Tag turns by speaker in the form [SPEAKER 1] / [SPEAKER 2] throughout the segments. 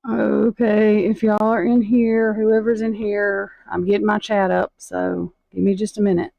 [SPEAKER 1] Okay, if y'all are in here, whoever's in here, I'm getting my chat up, so give me just a minute.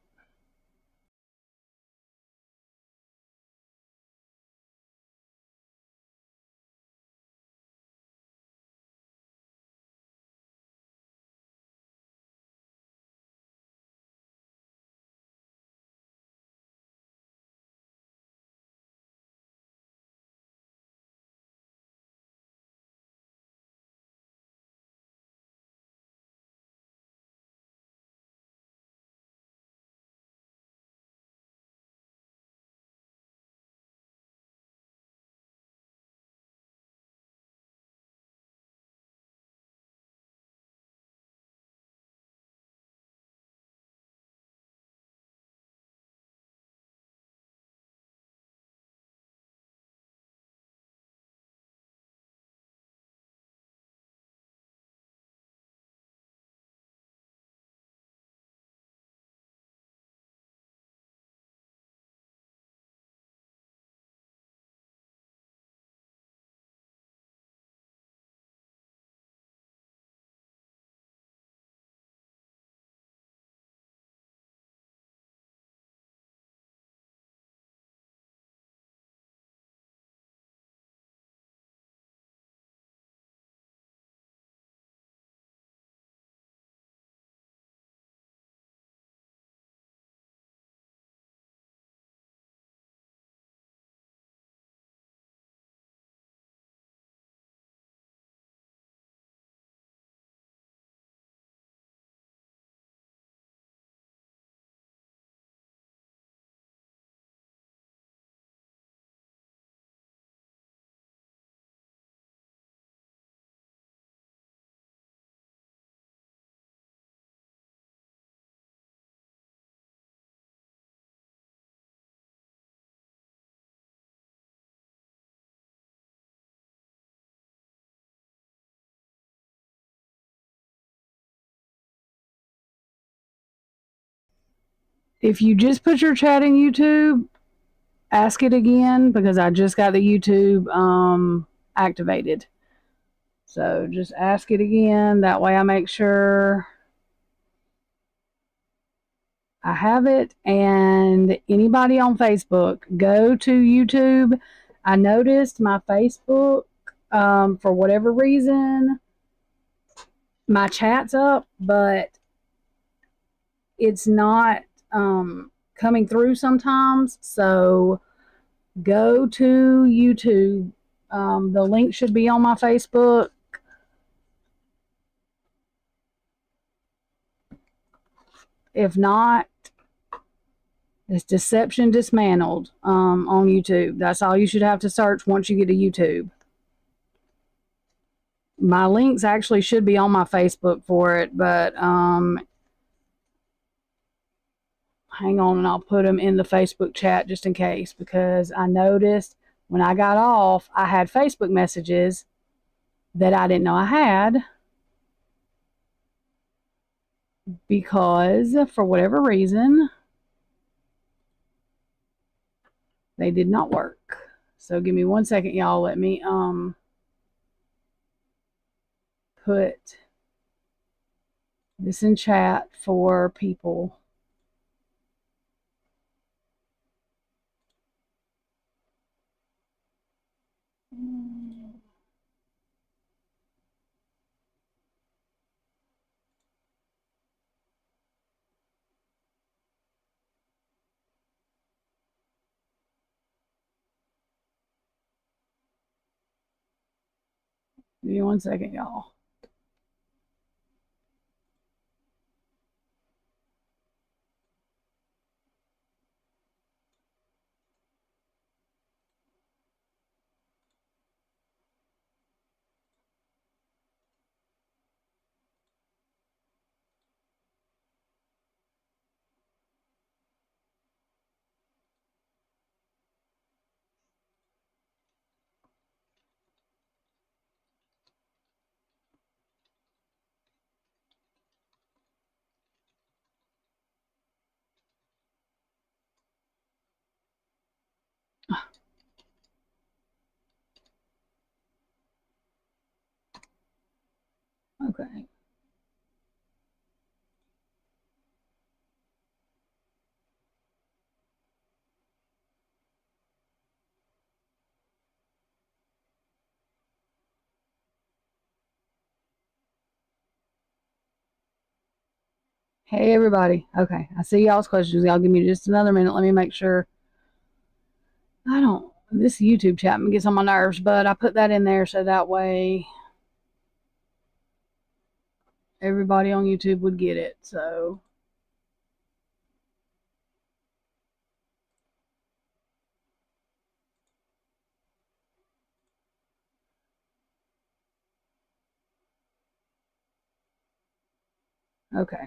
[SPEAKER 1] If you just put your chat in YouTube, ask it again because I just got the YouTube activated. So just ask it again. That way I make sure I have it. And anybody on Facebook, go to YouTube. I noticed my Facebook, for whatever reason, my chat's up, but it's not coming through sometimes. So go to YouTube. The link should be on my Facebook. If not, it's Deception Dismantled on YouTube. That's all you should have to search once you get to YouTube. My links actually should be on my Facebook for it, but hang on and I'll put them in the Facebook chat just in case, because I noticed when I got off, I had Facebook messages that I didn't know I had because for whatever reason, they did not work. So give me 1 second, y'all. Let me put this in chat for people. Give me 1 second, y'all. Okay. Hey everybody. Okay, I see y'all's questions. Y'all give me just another minute. Let me make sure. I don't. This YouTube chat gets on my nerves, but I put that in there so that way everybody on YouTube would get it. So. Okay.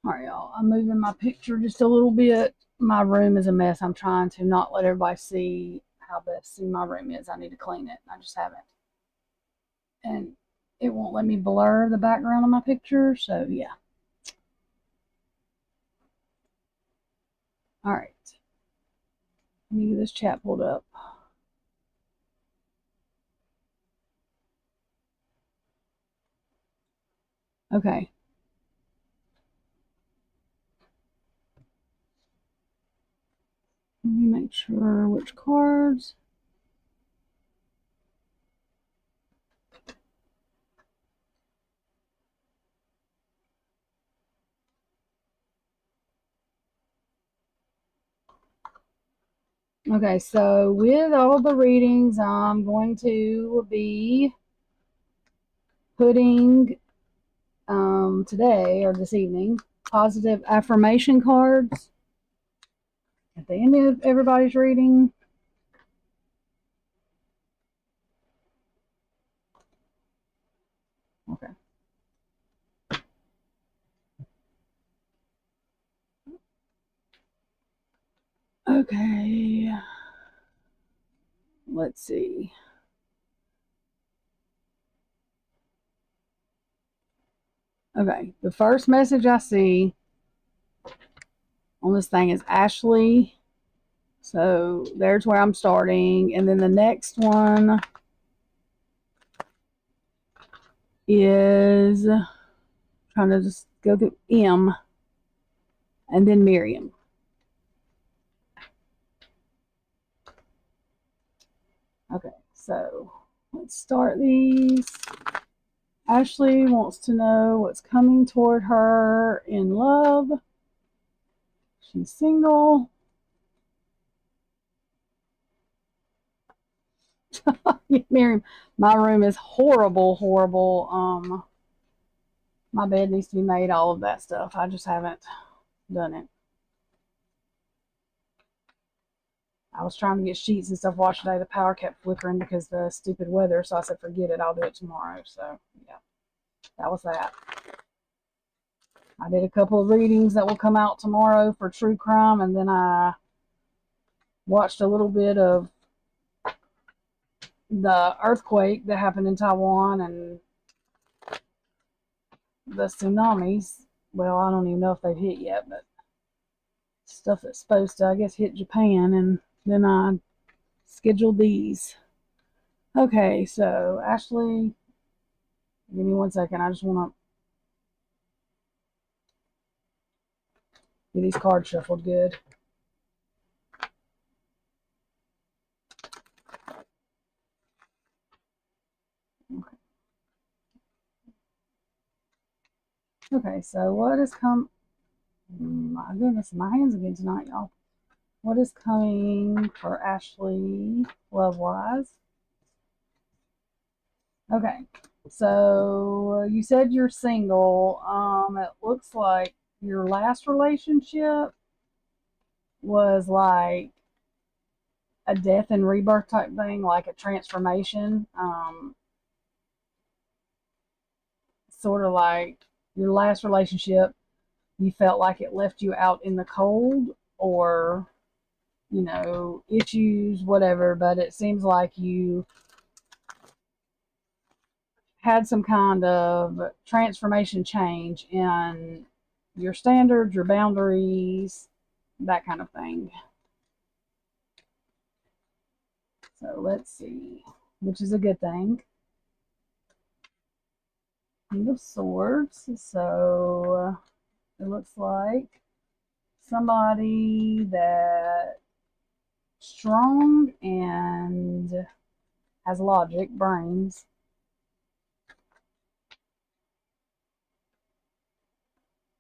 [SPEAKER 1] All right, y'all. I'm moving my picture just a little bit. My room is a mess. I'm trying to not let everybody see how messy my room is. I need to clean it. I just haven't. And it won't let me blur the background of my picture. So, yeah. All right. Let me get this chat pulled up. Okay. Let me make sure which cards. Okay, so with all the readings, I'm going to be putting today or this evening positive affirmation cards at the end of everybody's reading. Okay. Okay. Let's see. Okay. The first message I see on this thing is Ashley. So there's where I'm starting. And then the next one is trying to just go through M and then Miriam. Okay, so let's start these. Ashley wants to know what's coming toward her in love. She's single. Miriam, my room is horrible, horrible. My bed needs to be made, all of that stuff. I just haven't done it. I was trying to get sheets and stuff washed today. The power kept flickering because of the stupid weather, so I said, forget it, I'll do it tomorrow. So, yeah, that was that. I did a couple of readings that will come out tomorrow for true crime, and then I watched a little bit of the earthquake that happened in Taiwan and the tsunamis. Well, I don't even know if they've hit yet, but stuff that's supposed to, I guess, hit Japan. And then I scheduled these. Okay, so Ashley, give me 1 second. I just want to get these cards shuffled good. Okay. Okay, so what has come? My goodness, my hands again tonight, y'all. What is coming for Ashley love-wise? Okay, so you said you're single. It looks like your last relationship was like a death and rebirth type thing, like a transformation. Sort of like your last relationship, you felt like it left you out in the cold, or issues, whatever. But it seems like you had some kind of transformation change in your standards, your boundaries, that kind of thing. So let's see, which is a good thing. King of Swords. So it looks like somebody that strong and has logic, brains.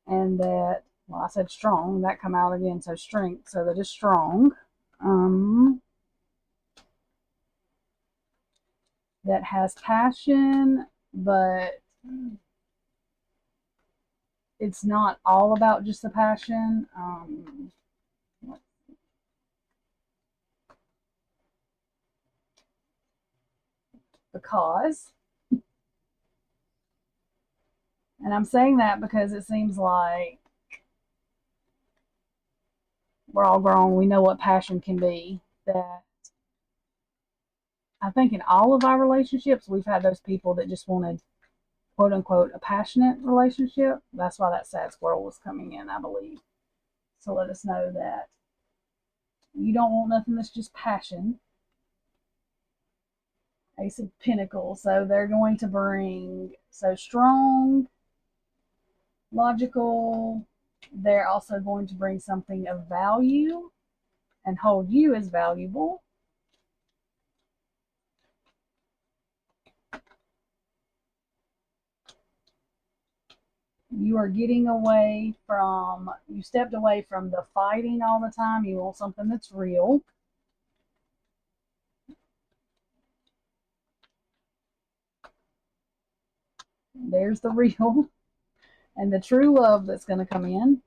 [SPEAKER 1] And that, well, I said strong, that come out again, so strength, so that is strong. That has passion, but it's not all about just the passion. Because, and I'm saying that because it seems like we're all grown, we know what passion can be. That I think in all of our relationships, we've had those people that just wanted, quote unquote, a passionate relationship. That's why that sad squirrel was coming in, I believe. So let us know that you don't want nothing that's just passion. Ace of Pentacles. So they're going to bring, so strong, logical. They're also going to bring something of value and hold you as valuable. You are getting away from, you stepped away from the fighting all the time. You want something that's real. There's the real and the true love that's going to come in.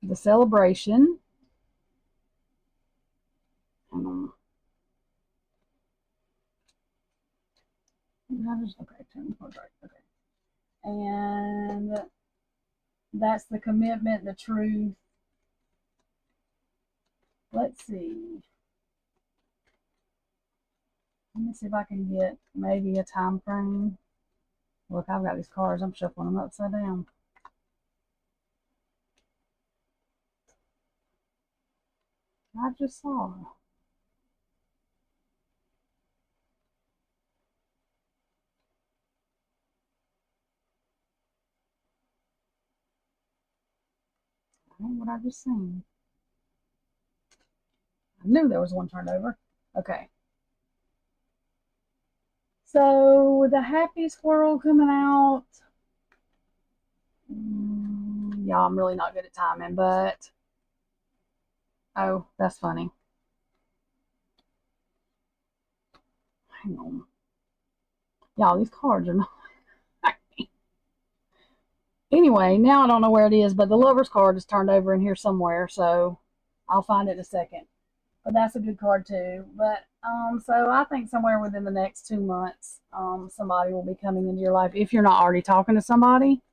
[SPEAKER 1] The celebration. Okay, okay. And that's the commitment, the truth. Let's see. Let me see if I can get maybe a time frame. Look, I've got these cards. I'm shuffling them upside down. I just saw. I don't know what I just seen. I knew there was one turned over. Okay. So with the happy squirrel coming out, y'all, I'm really not good at timing, but oh, that's funny. Hang on. Y'all, these cards are not. Anyway, now I don't know where it is, but the lover's card is turned over in here somewhere, so I'll find it in a second. But that's a good card too. But so I think somewhere within the next 2 months, somebody will be coming into your life if you're not already talking to somebody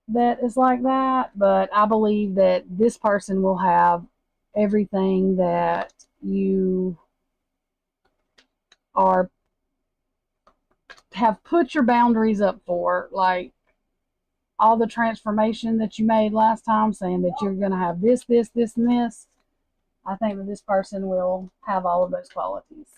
[SPEAKER 1] that is like that. But I believe that this person will have everything that you are have put your boundaries up for, like all the transformation that you made last time, saying that you're going to have this, this, this, and this. I think that this person will have all of those qualities.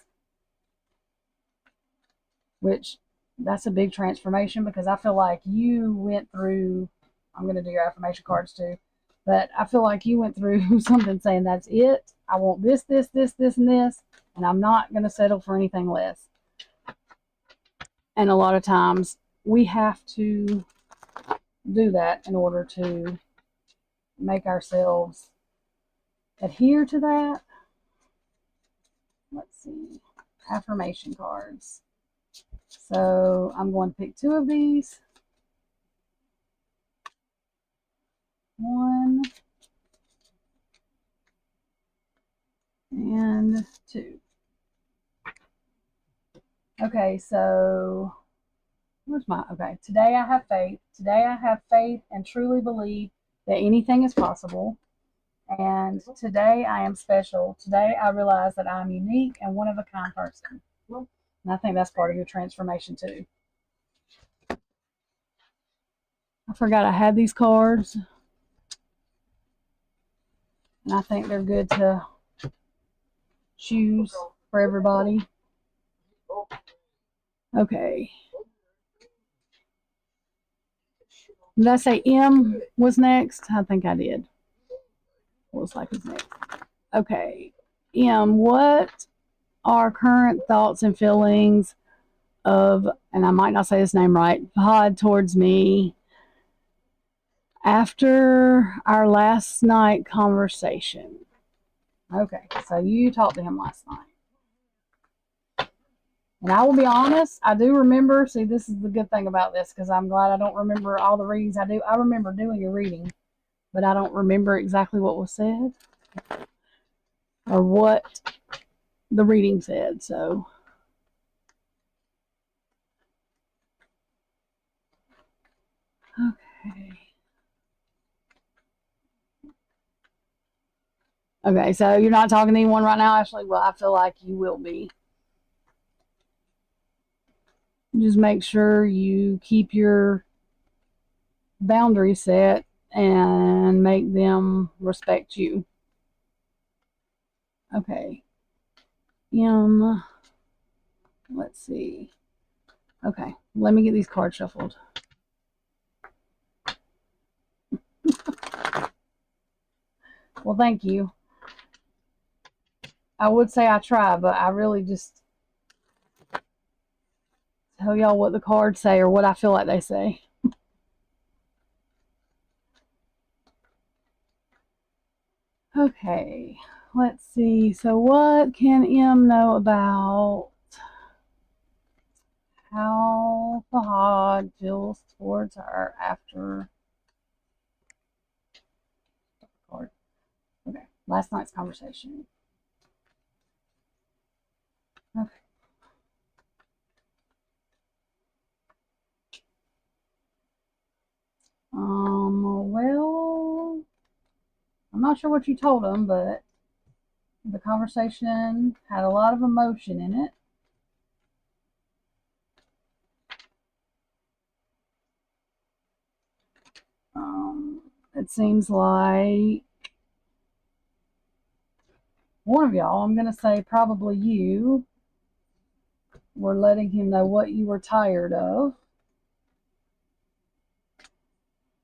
[SPEAKER 1] Which, that's a big transformation, because I feel like you went through, I'm going to do your affirmation cards too, but I feel like you went through something saying, that's it. I want this, this, this, this, and this, and I'm not going to settle for anything less. And a lot of times we have to do that in order to make ourselves adhere to that. Let's see. Affirmation cards. So I'm going to pick 2 of these. 1 and 2. Okay, so where's my, okay. Today I have faith. Today I have faith and truly believe that anything is possible. And today I am special. Today I realize that I'm unique and one of a kind person. And I think that's part of your transformation too. I forgot I had these cards. And I think they're good to choose for everybody? Okay. Did I say M was next? I think I did. Looks like it's next. Okay. M, what are current thoughts and feelings of, and I might not say this name right, Pod towards me after our last night conversation? Okay, so you talked to him last night. And I will be honest, I do remember. See, this is the good thing about this, because I'm glad I don't remember all the readings I do. I remember doing a reading, but I don't remember exactly what was said or what the reading said. So, okay. Okay, so you're not talking to anyone right now, Ashley? Well, I feel like you will be. Just make sure you keep your boundaries set and make them respect you. Okay. Let's see. Okay, let me get these cards shuffled. Well, thank you. I would say I try, but I really just tell y'all what the cards say or what I feel like they say. Okay, let's see. So what can M know about how Fahad feels towards her after card? Okay, last night's conversation. Okay. Well, I'm not sure what you told him, but the conversation had a lot of emotion in it. It seems like one of y'all, I'm going to say probably you, were letting him know what you were tired of.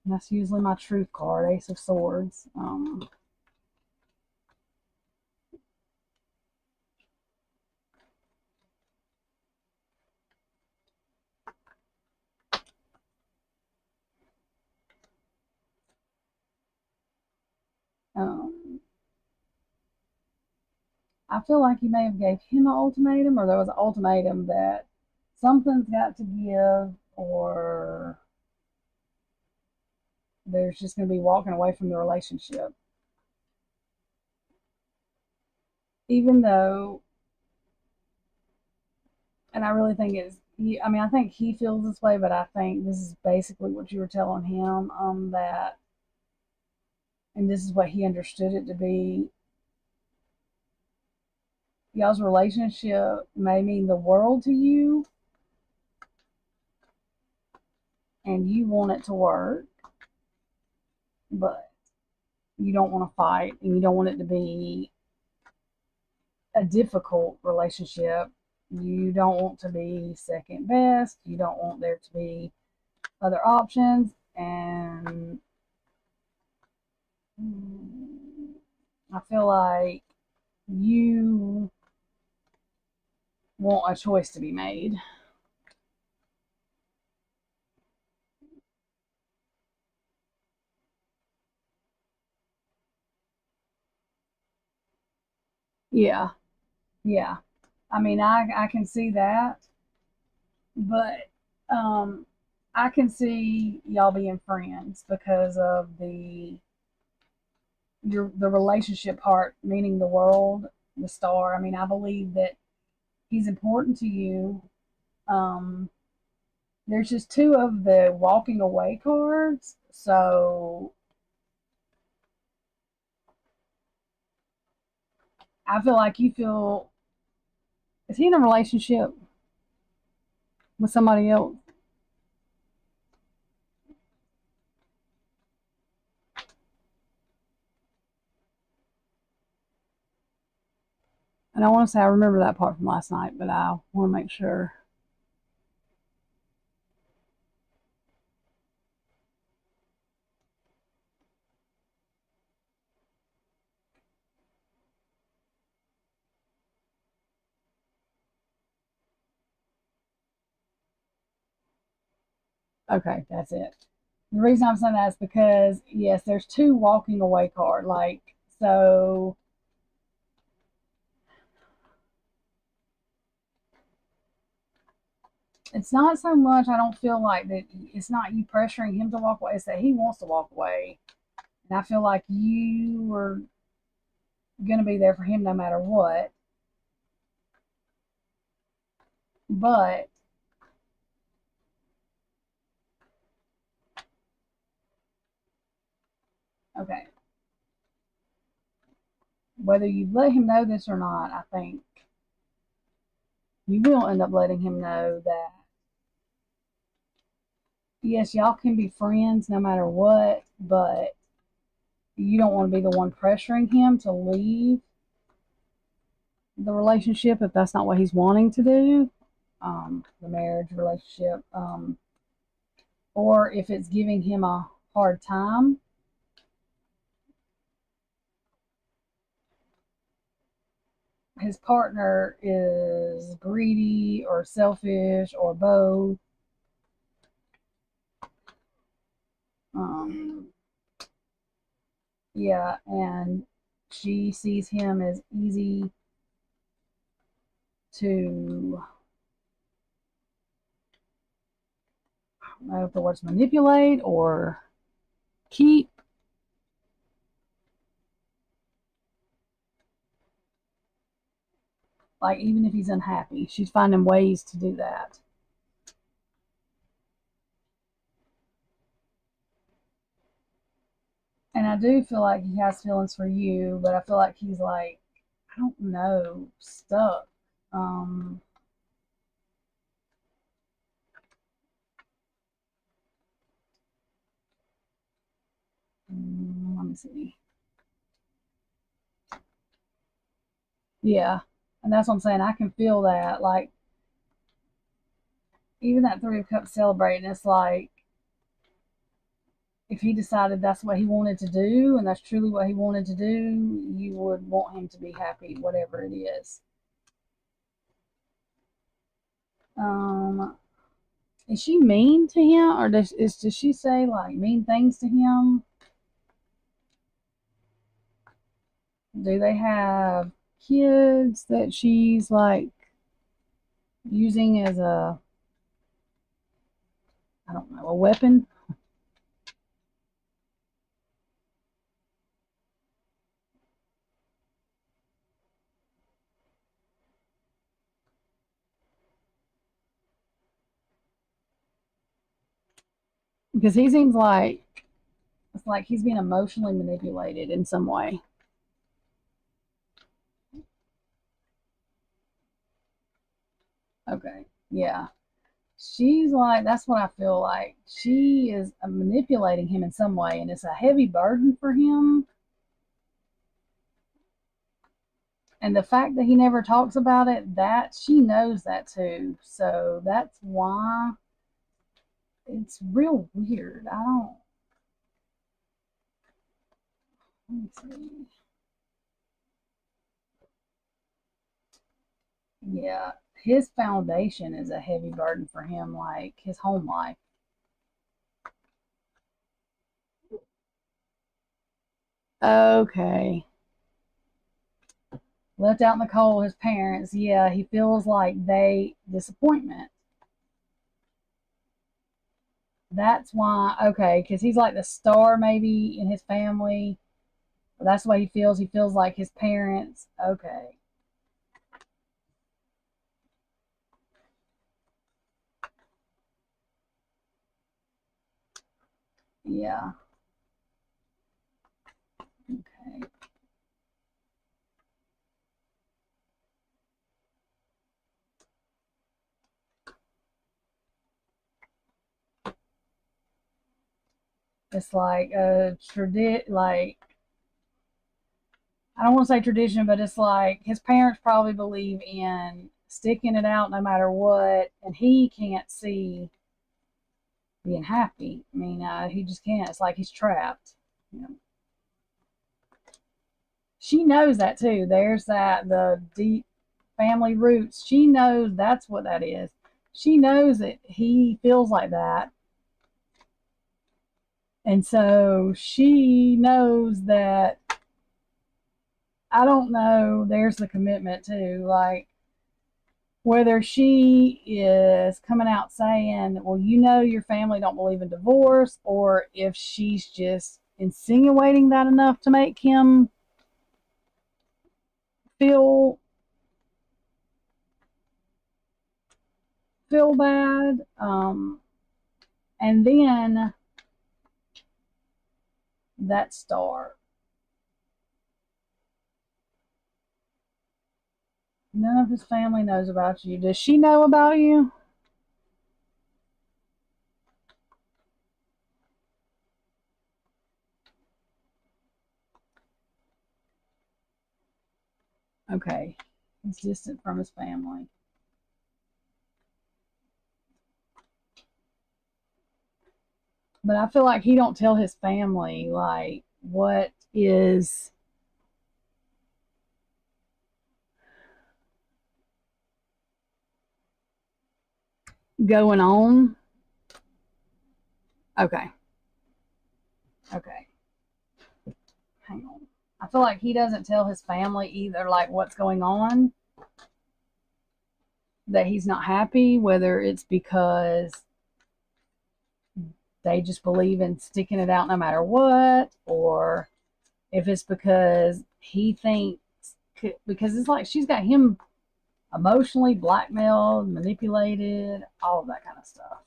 [SPEAKER 1] And that's usually my truth card, Ace of Swords. I feel like you may have gave him an ultimatum, or there was an ultimatum that something's got to give, or there's just going to be walking away from the relationship. Even though, and I really think it's, I mean, I think he feels this way, but I think this is basically what you were telling him, that, and this is what he understood it to be. Y'all's relationship may mean the world to you, and you want it to work, but you don't want to fight, and you don't want it to be a difficult relationship. You don't want to be second best. You don't want there to be other options. And I feel like you want a choice to be made. Yeah. Yeah. I mean, I can see that, but I can see y'all being friends because of the relationship part, meaning the world, the star. I mean, I believe that he's important to you. Um, there's just two of the walking away cards, so I feel like you feel. Is he in a relationship with somebody else? And I want to say I remember that part from last night, but I want to make sure. Okay, that's it. The reason I'm saying that is because, yes, there's two walking away card. Like, so it's not so much, I don't feel like that it's not you pressuring him to walk away, it's that he wants to walk away. And I feel like you were going to be there for him no matter what. But, okay, whether you let him know this or not, I think you will end up letting him know that, yes, y'all can be friends no matter what, but you don't want to be the one pressuring him to leave the relationship if that's not what he's wanting to do, the marriage relationship, or if it's giving him a hard time. His partner is greedy or selfish or both. Um, yeah, and she sees him as easy to, I don't know if the word's manipulate or keep. Like, even if he's unhappy, she's finding ways to do that. And I do feel like he has feelings for you, but I feel like he's like, I don't know, stuck. Um, let me see. Yeah, and that's what I'm saying. I can feel that. Like, even that Three of Cups celebrating, it's like if he decided that's what he wanted to do and that's truly what he wanted to do, you would want him to be happy, whatever it is. Um, is she mean to him, or does she say like mean things to him? Do they have kids that she's like using as a, I don't know, a weapon? Because he seems like it's like he's being emotionally manipulated in some way. Okay, yeah. She's like, that's what I feel like. She is manipulating him in some way, and it's a heavy burden for him. And the fact that he never talks about it, that she knows that too. So that's why it's real weird. I don't, let me see. Yeah, his foundation is a heavy burden for him, like his home life. Okay. Left out in the cold, his parents, yeah, he feels like they disappointment. That's why, okay, because he's like the star maybe in his family. That's the way he feels. He feels like his parents. Okay. Yeah. Okay. It's like a like I don't want to say tradition, but it's like his parents probably believe in sticking it out no matter what, and he can't see being happy. I mean, he just can't. It's like he's trapped. You know. She knows that too. There's the deep family roots. She knows that's what that is. She knows that he feels like that. And so she knows that, I don't know, there's the commitment too. Like, whether she is coming out saying, well, you know, your family don't believe in divorce, or if she's just insinuating that enough to make him feel bad. And then that star. None of his family knows about you. Does she know about you? Okay. He's distant from his family. But I feel like he don't tell his family like what is going on. Okay. Okay. Hang on. I feel like he doesn't tell his family either, like what's going on, that he's not happy, whether it's because they just believe in sticking it out no matter what, or if it's because he thinks, because it's like she's got him emotionally blackmailed, manipulated, all of that kind of stuff.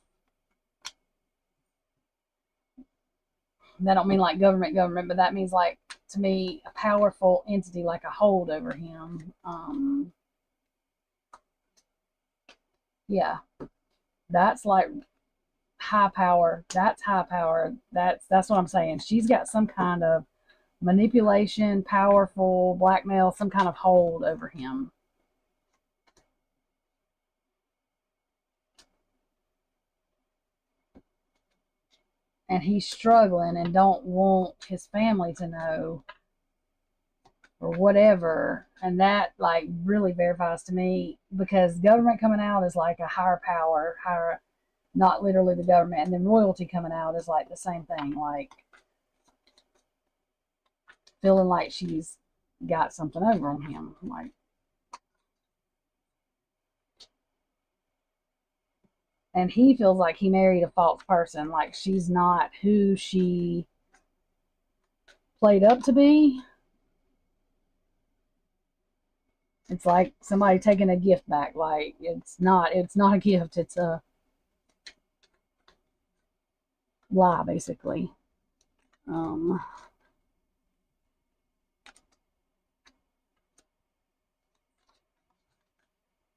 [SPEAKER 1] That don't mean like government, but that means like, to me, a powerful entity, like a hold over him. Yeah, that's like high power. That's high power. That's what I'm saying. She's got some kind of manipulation, powerful blackmail, some kind of hold over him. And he's struggling and don't want his family to know, or whatever. And that like really verifies to me, because government coming out is like a higher power, higher, not literally the government, and then royalty coming out is like the same thing, like feeling like she's got something over on him, like. And he feels like he married a false person, like she's not who she played up to be. It's like somebody taking a gift back. Like it's not a gift, it's a lie, basically. Um,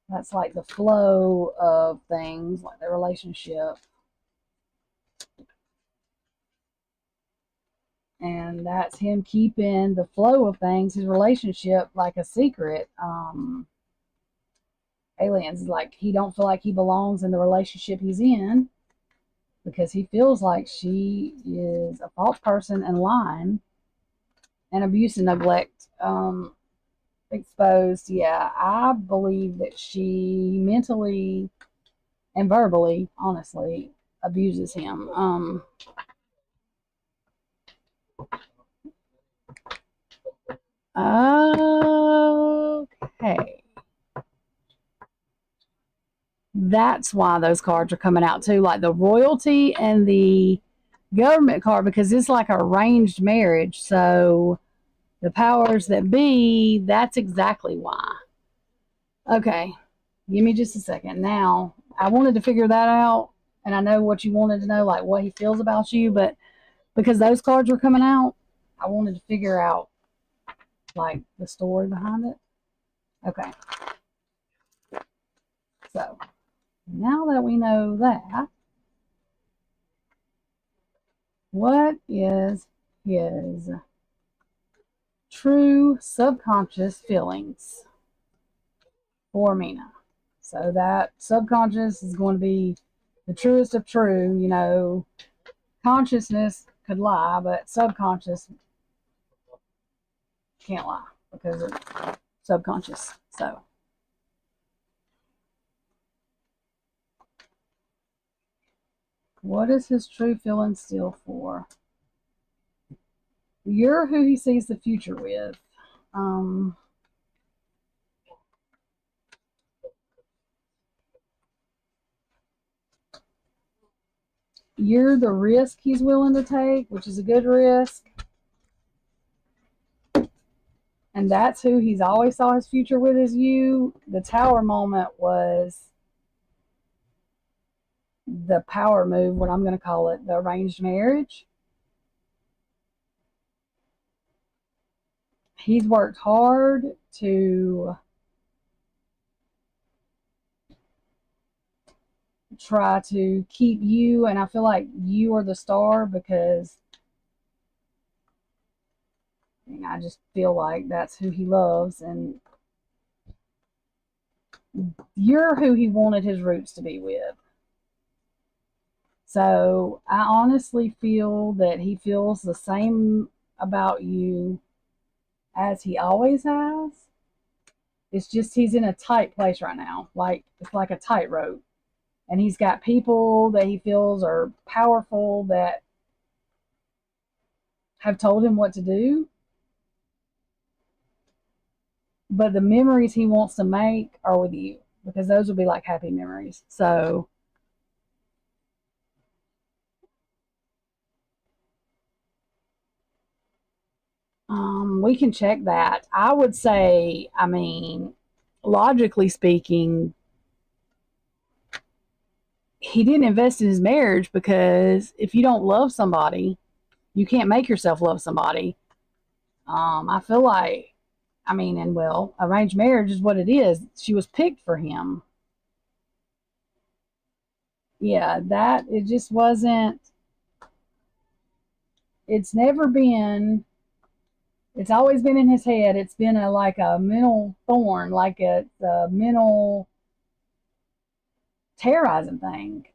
[SPEAKER 1] that's like the flow of things, like the relationship. And that's him keeping the flow of things, his relationship, like a secret. Aliens, like he don't feel like he belongs in the relationship he's in, because he feels like she is a false person and lying, and abuse and neglect exposed. Yeah, I believe that she mentally and verbally, honestly, abuses him. Okay. That's why those cards are coming out too, like the royalty and the government card, because it's like an arranged marriage. So the powers that be, that's exactly why. Okay, give me just a second. Now, I wanted to figure that out, and I know what you wanted to know, like what he feels about you, but because those cards were coming out, I wanted to figure out like the story behind it. Okay, so now that we know that, what is his true subconscious feelings for Mina. So that subconscious is going to be the truest of true. You know, consciousness could lie, but subconscious can't lie because it's subconscious. So, what is his true feeling still for? You're who he sees the future with. You're the risk he's willing to take, which is a good risk. And that's who he's always saw his future with, is you. The tower moment was the power move, what I'm going to call it, the arranged marriage. He's worked hard to try to keep you, and I feel like you are the star because I just feel like that's who he loves, and you're who he wanted his roots to be with. So I honestly feel that he feels the same about you as he always has. It's just he's in a tight place right now. Like, it's like a tightrope. And he's got people that he feels are powerful that have told him what to do. But the memories he wants to make are with you, because those will be like happy memories. So we can check that. I would say, I mean, logically speaking, he didn't invest in his marriage, because if you don't love somebody, you can't make yourself love somebody. I feel like, I mean, and well, arranged marriage is what it is. She was picked for him. Yeah, that, it just wasn't, it's never been, it's always been in his head. It's been a like a mental thorn, like a mental terrorizing thing.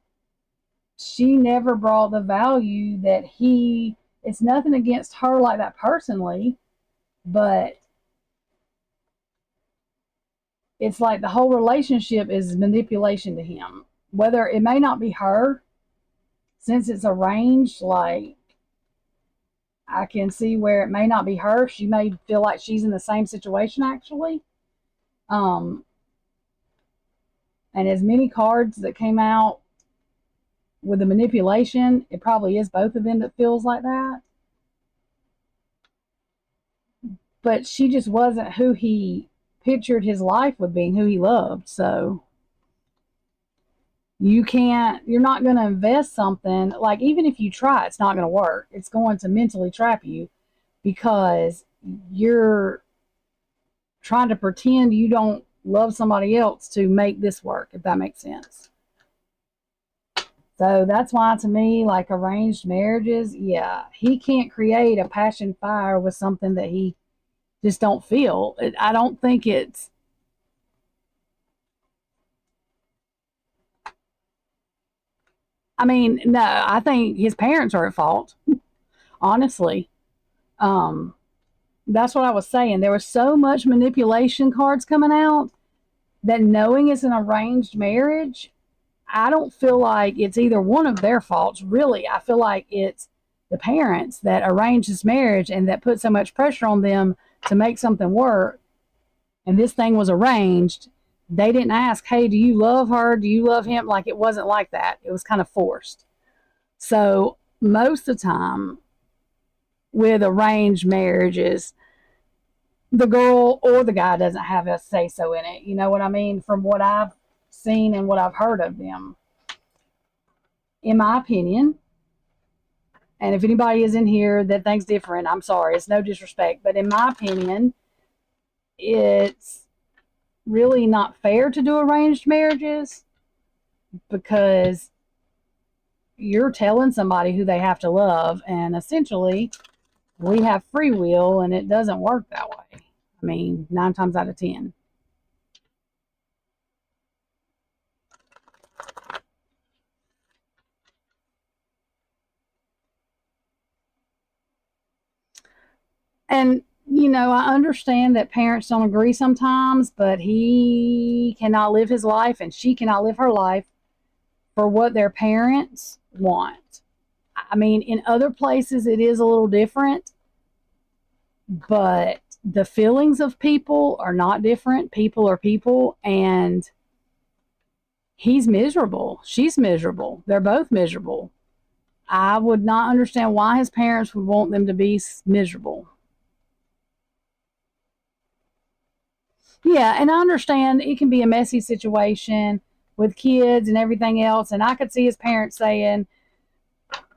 [SPEAKER 1] She never brought the value that he, it's nothing against her like that personally, but it's like the whole relationship is manipulation to him. Whether it may not be her, since it's arranged, like, I can see where it may not be her. She may feel like she's in the same situation, actually. Um, and as many cards that came out with the manipulation, it probably is both of them that feels like that. But she just wasn't who he pictured his life with being, who he loved. So you're not going to invest something, like, even if you try, it's not going to work. It's going to mentally trap you, because you're trying to pretend you don't love somebody else to make this work, if that makes sense. So that's why, to me, like, arranged marriages, yeah, he can't create a passion fire with something that he just don't feel. I don't think it's, I mean, no, I think his parents are at fault, honestly. Um, that's what I was saying. There was so much manipulation cards coming out that, knowing it's an arranged marriage, I don't feel like it's either one of their faults, really. I feel like it's the parents that arranged this marriage and that put so much pressure on them to make something work. And this thing was arranged. They didn't ask, hey, do you love her? Do you love him? Like, it wasn't like that. It was kind of forced. So most of the time with arranged marriages, the girl or the guy doesn't have a say so in it. You know what I mean? From what I've seen and what I've heard of them. In my opinion, and if anybody is in here that thinks different, I'm sorry, it's no disrespect, but in my opinion, it's really not fair to do arranged marriages, because you're telling somebody who they have to love, and essentially We have free will, and it doesn't work that way. I mean, 9 times out of 10. And, I understand that parents don't agree sometimes, but he cannot live his life and she cannot live her life for what their parents want. I mean, in other places it is a little different, but the feelings of people are not different. People are people, and he's miserable. She's miserable. They're both miserable. I would not understand why his parents would want them to be miserable. Yeah, and I understand it can be a messy situation with kids and everything else. And I could see his parents saying,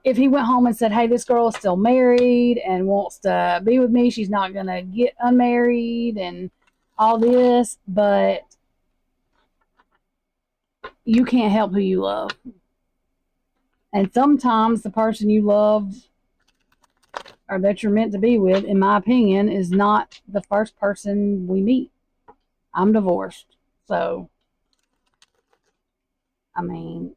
[SPEAKER 1] if he went home and said, hey, this girl is still married and wants to be with me, she's not going to get unmarried and all this, but you can't help who you love. And sometimes the person you love or that you're meant to be with, in my opinion, is not the first person we meet. I'm divorced. So, I mean,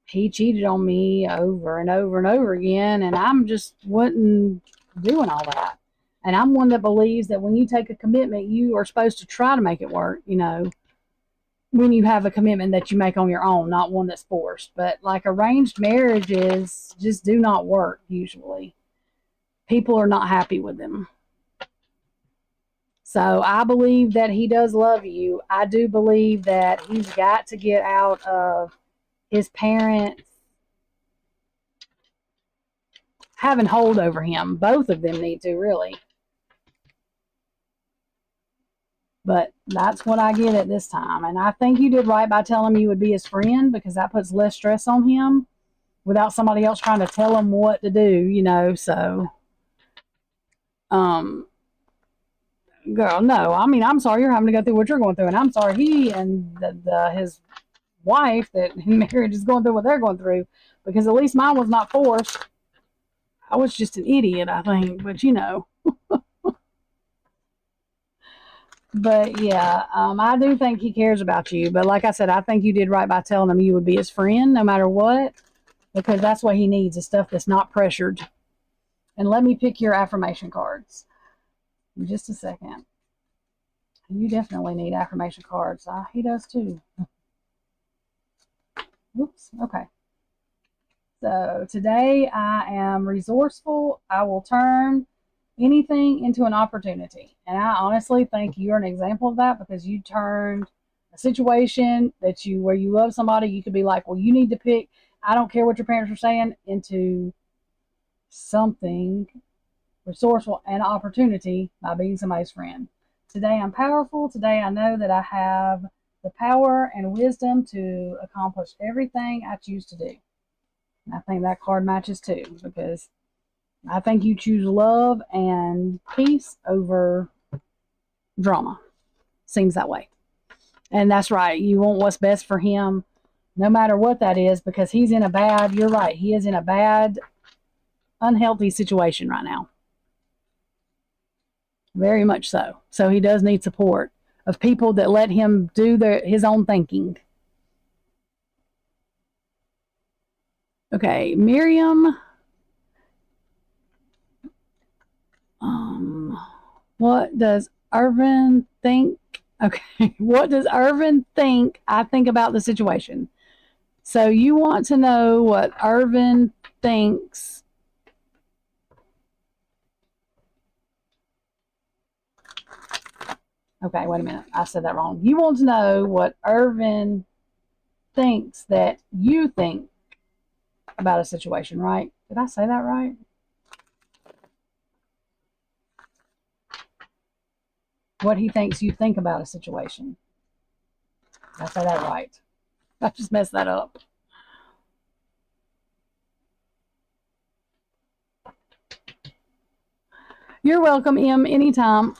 [SPEAKER 1] he cheated on me over and over and over again, and I'm just wasn't doing all that. And I'm one that believes that when you take a commitment, you are supposed to try to make it work, when you have a commitment that you make on your own, not one that's forced. But like arranged marriages just do not work usually. People are not happy with them. So I believe that he does love you. I do believe that he's got to get out of his parents having hold over him. Both of them need to, really. But that's what I get at this time. And I think you did right by telling him you would be his friend, because that puts less stress on him without somebody else trying to tell him what to do. So, um, girl, no. I mean, I'm sorry you're having to go through what you're going through. And I'm sorry he and his wife that in marriage is going through what they're going through, because at least mine was not forced. I was just an idiot, I think. But yeah, I do think he cares about you. But like I said, I think you did right by telling him you would be his friend no matter what, because that's what he needs, is stuff that's not pressured. And let me pick your affirmation cards in just a second. You definitely need affirmation cards. He does too. Oops. Okay. So today I am resourceful. I will turn anything into an opportunity. And I honestly think you're an example of that, because you turned a situation where you love somebody, you could be like, well, you need to pick, I don't care what your parents are saying, into something resourceful and opportunity by being somebody's friend. Today I'm powerful. Today I know that I have the power and wisdom to accomplish everything I choose to do. And I think that card matches too, because I think you choose love and peace over drama. Seems that way. And that's right. You want what's best for him, no matter what that is, because you're right, he is in a bad, unhealthy situation right now. Very much so. So he does need support of people that let him do his own thinking. Okay, Miriam. What does Irvin think? Okay, what does Irvin think I think about the situation? So you want to know what Irvin thinks. Okay, wait a minute. I said that wrong. You want to know what Irvin thinks that you think about a situation, right? Did I say that right? What he thinks you think about a situation. Did I say that right? I just messed that up. You're welcome, Em, anytime.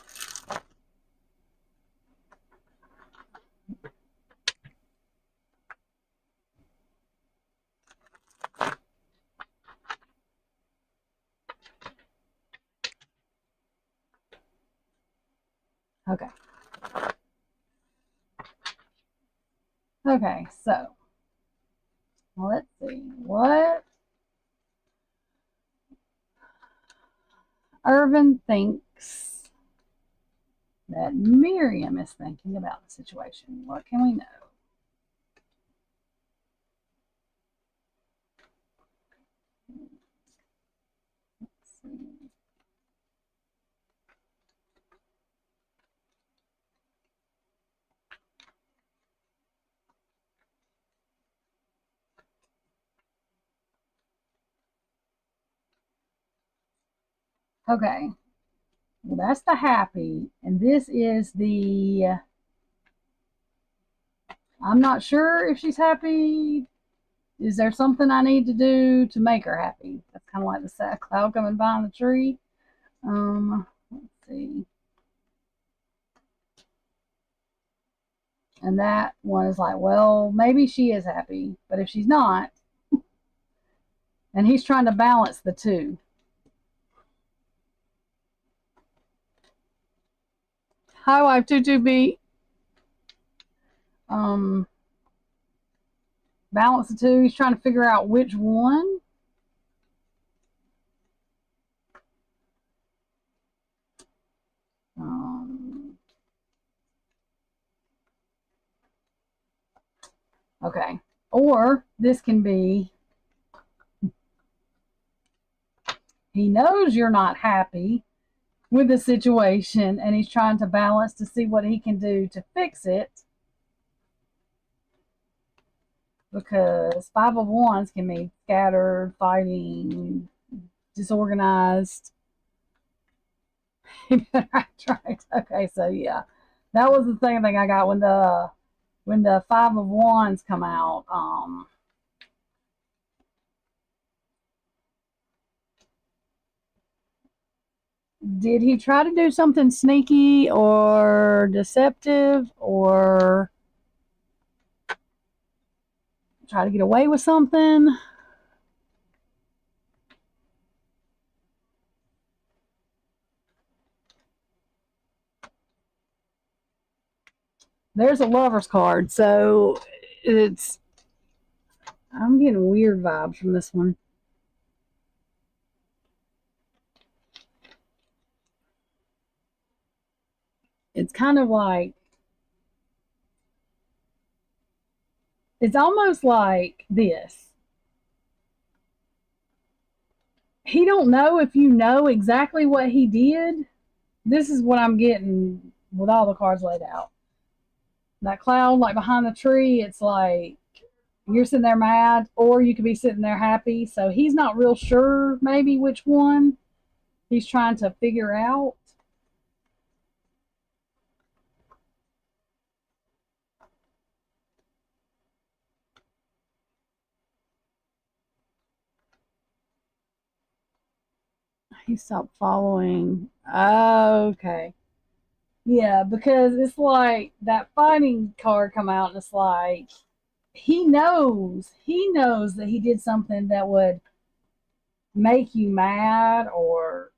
[SPEAKER 1] Okay. Okay, so let's see what Irvin thinks that Miriam is thinking about the situation. What can we know? Let's see. Okay, well, that's the happy, and this is the I'm not sure if she's happy. Is there something I need to do to make her happy? That's kind of like the sad cloud coming by the tree. Let's see. And that one is like, well, maybe she is happy, but if she's not, and he's trying to balance the two. Hi, wife 22B. Balance the two. He's trying to figure out which one. Okay. Or this can be, he knows you're not happy with the situation and he's trying to balance to see what he can do to fix it. Because Five of Wands can be scattered, fighting, disorganized. Okay, so yeah, that was the same thing I got when the Five of Wands come out. Did he try to do something sneaky or deceptive or try to get away with something? There's a Lover's card, so I'm getting weird vibes from this one. It's kind of like, it's almost like this. He don't know if you know exactly what he did. This is what I'm getting with all the cards laid out. That cloud, like behind the tree, it's like you're sitting there mad, or you could be sitting there happy. So he's not real sure, maybe which one he's trying to figure out. He stopped following. Okay. Yeah, because it's like that fighting card come out, and it's like he knows that he did something that would make you mad or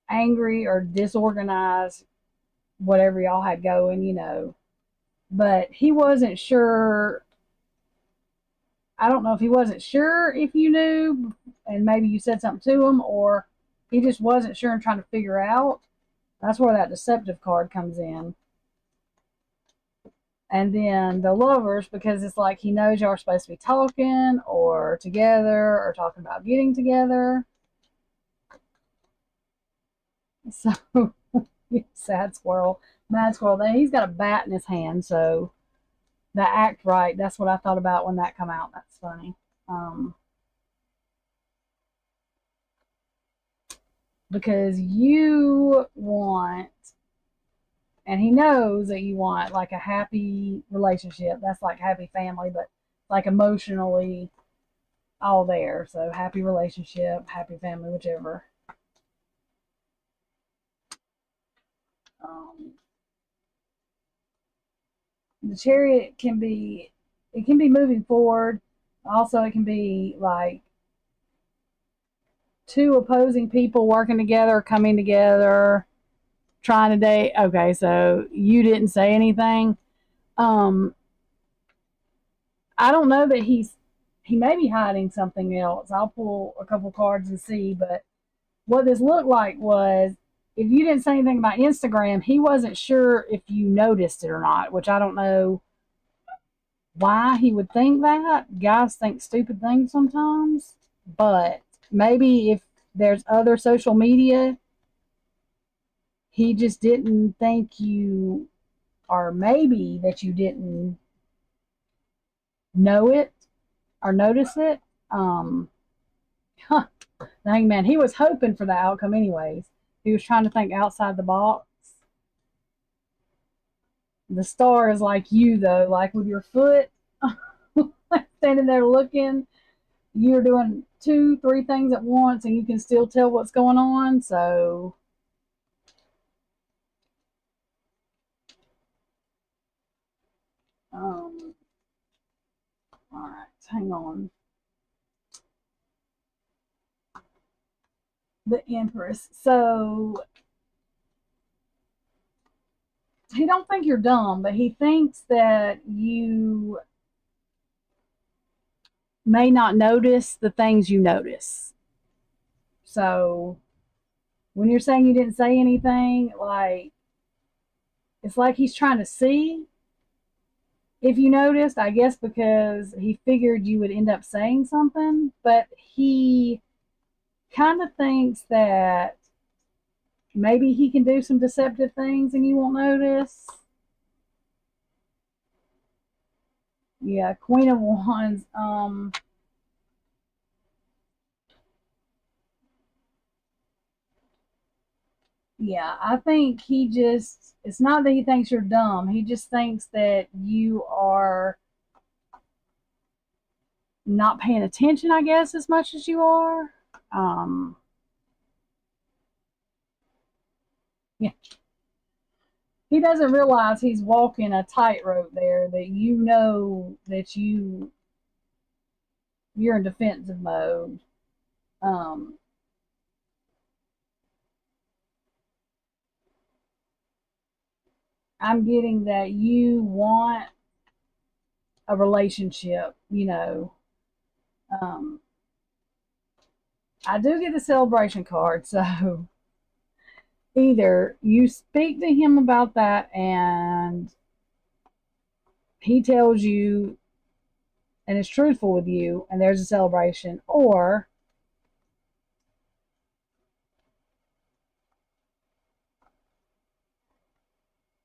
[SPEAKER 1] angry or disorganized, whatever y'all had going. But he wasn't sure. I don't know if he wasn't sure if you knew, and maybe you said something to him, or he just wasn't sure and trying to figure out. That's where that deceptive card comes in. And then the Lovers, because it's like he knows y'all are supposed to be talking or together or talking about getting together. So, sad squirrel, mad squirrel. He's got a bat in his hand, so that act right. That's what I thought about when that come out. That's funny. Because you want, and he knows that you want like a happy relationship. That's like happy family, but like emotionally all there. So happy relationship, happy family, whichever. Um, the Chariot it can be moving forward. Also, it can be like two opposing people working together, coming together. trying to date. Okay, so you didn't say anything. Um, I don't know that he may be hiding something else. I'll pull a couple cards and see, but what this looked like was if you didn't say anything about Instagram, he wasn't sure if you noticed it or not, which I don't know why he would think that. Guys think stupid things sometimes, but maybe if there's other social media, he just didn't think you, or maybe that you didn't know it or notice it. Um, huh, dang man, he was hoping for the outcome anyways. He was trying to think outside the box. The star is like you though, like with your foot standing there looking. You're doing two, three things at once, and you can still tell what's going on. So, all right, hang on. The Empress. So he don't think you're dumb, but he thinks that you may not notice the things you notice. So when you're saying you didn't say anything, like it's like he's trying to see if you noticed, I guess because he figured you would end up saying something, but he kind of thinks that maybe he can do some deceptive things and you won't notice. Yeah, Queen of Wands. Yeah, I think he just, it's not that he thinks you're dumb. He just thinks that you are not paying attention, I guess, as much as you are. Um, yeah. He doesn't realize he's walking a tightrope there, that you know that you're in defensive mode. Um, I'm getting that you want a relationship, Um, I do get the celebration card, so either you speak to him about that and he tells you and is truthful with you and there's a celebration, or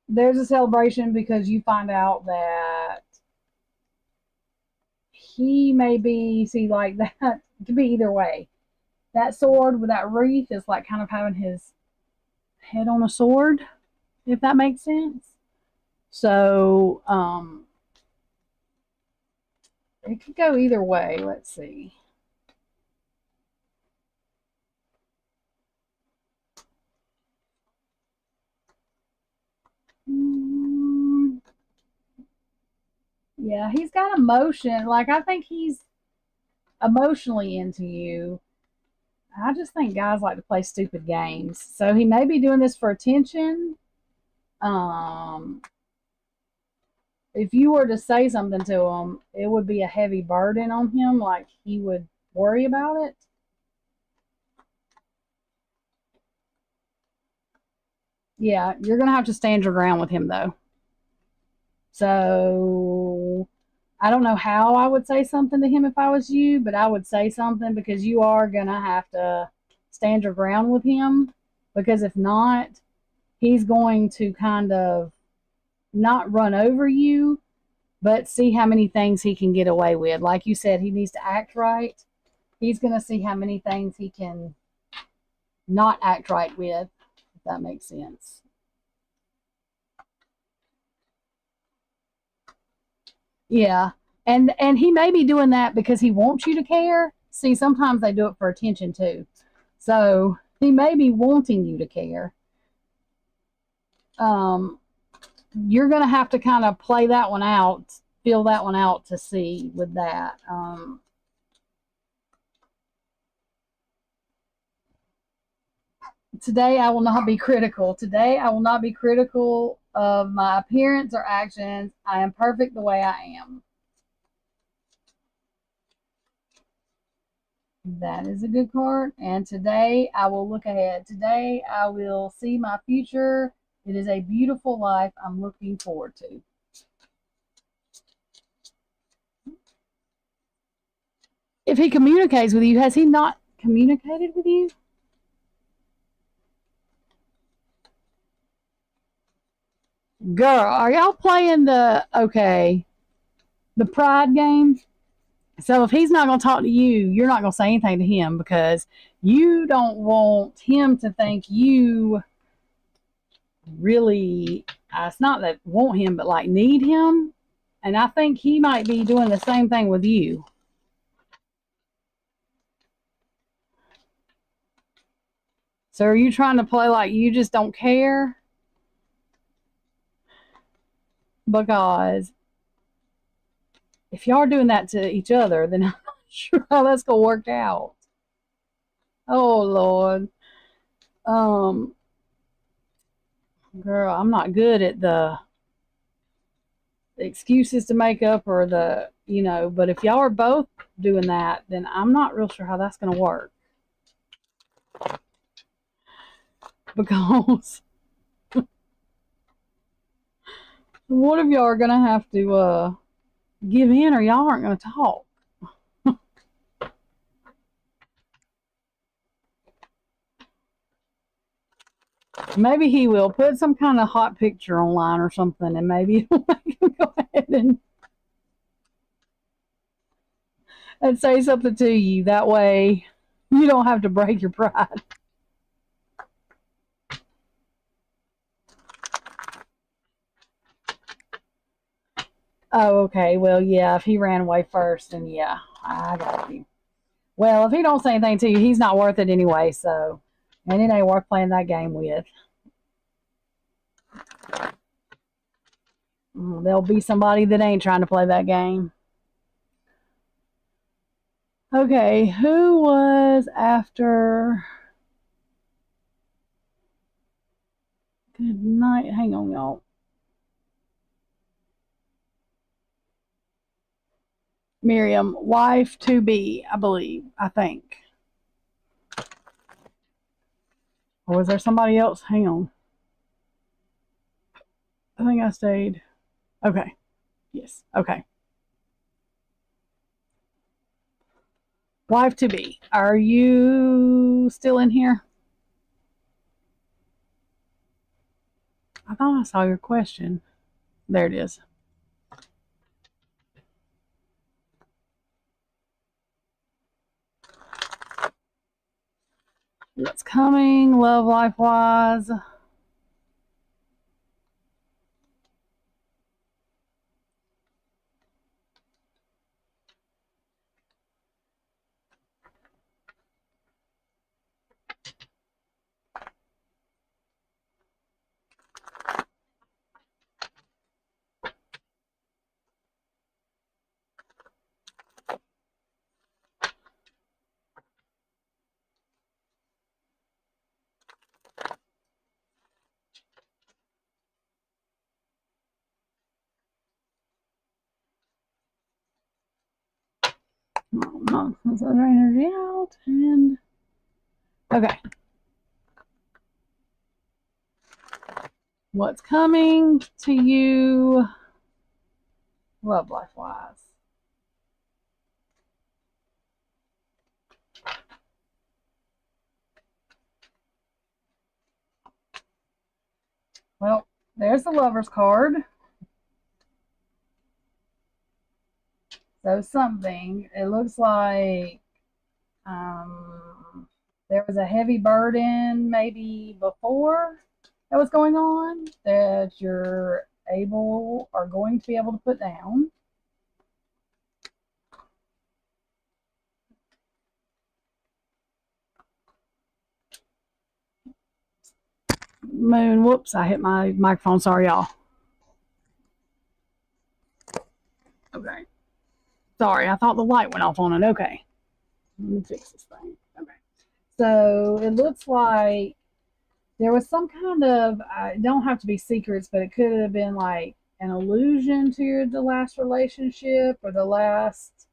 [SPEAKER 1] there's a celebration because you find out that he may be, see, like that. It could be either way. That sword with that wreath is like kind of having his head on a sword, if that makes sense. So, it could go either way. Let's see. Mm, yeah, he's got emotion. Like, I think he's emotionally into you. I just think guys like to play stupid games. So he may be doing this for attention. Um, if you were to say something to him, it would be a heavy burden on him. Like, he would worry about it. Yeah, you're going to have to stand your ground with him, though. So I don't know how I would say something to him if I was you, but I would say something because you are going to have to stand your ground with him. Because if not, he's going to kind of not run over you, but see how many things he can get away with. Like you said, he needs to act right. He's going to see how many things he can not act right with, if that makes sense. Yeah. And he may be doing that because he wants you to care. See, sometimes they do it for attention too. So he may be wanting you to care. Um, you're going to have to kind of play that one out, feel that one out to see with that. Today I will not be critical. Today I will not be critical of my appearance or actions. I am perfect the way I am. That is a good card. And today I will look ahead. Today I will see my future. It is a beautiful life I'm looking forward to. If he communicates with you, has he not communicated with you? Girl, are y'all playing the pride game? So if he's not going to talk to you, you're not going to say anything to him because you don't want him to think you really, it's not that want him, but like need him. And I think he might be doing the same thing with you. So are you trying to play like you just don't care? Because if y'all are doing that to each other, then I'm not sure how that's going to work out. Oh, Lord. Um, Girl, I'm not good at the excuses to make up or but if y'all are both doing that, then I'm not real sure how that's going to work. Because one of y'all are going to have to give in or y'all aren't going to talk. Maybe he will put some kind of hot picture online or something, and maybe it'll make him go ahead and say something to you. That way, you don't have to break your pride. Oh, okay. Well, yeah, if he ran away first, then yeah, I got you. Well, if he don't say anything to you, he's not worth it anyway, so, and it ain't worth playing that game with. There'll be somebody that ain't trying to play that game. Okay, who was after? Good night. Hang on, y'all. Miriam, wife to be, I believe, I think. Or was there somebody else? Hang on. I think I stayed. Okay. Yes. Okay. Wife to be. Are you still in here? I thought I saw your question. There it is. What's coming, love life wise? Nonsense, other energy out, and okay. What's coming to you, love life wise? Well, there's the lover's card. So something. It looks like there was a heavy burden maybe before that was going on that you're able or going to be able to put down. Moon, whoops, I hit my microphone. Sorry, y'all. Okay. Sorry, I thought the light went off on it. Okay. Let me fix this thing. Okay. So it looks like there was some kind of, don't have to be secrets, but it could have been like an allusion to the last relationship or the last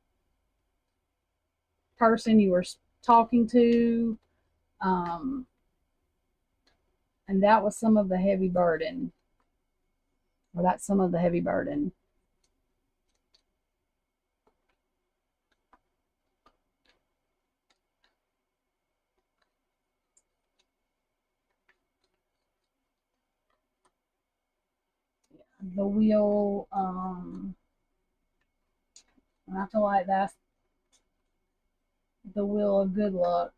[SPEAKER 1] person you were talking to. Um, and that was some of the heavy burden, or that's some of the heavy burden. The wheel, and I feel like that's the wheel of good luck.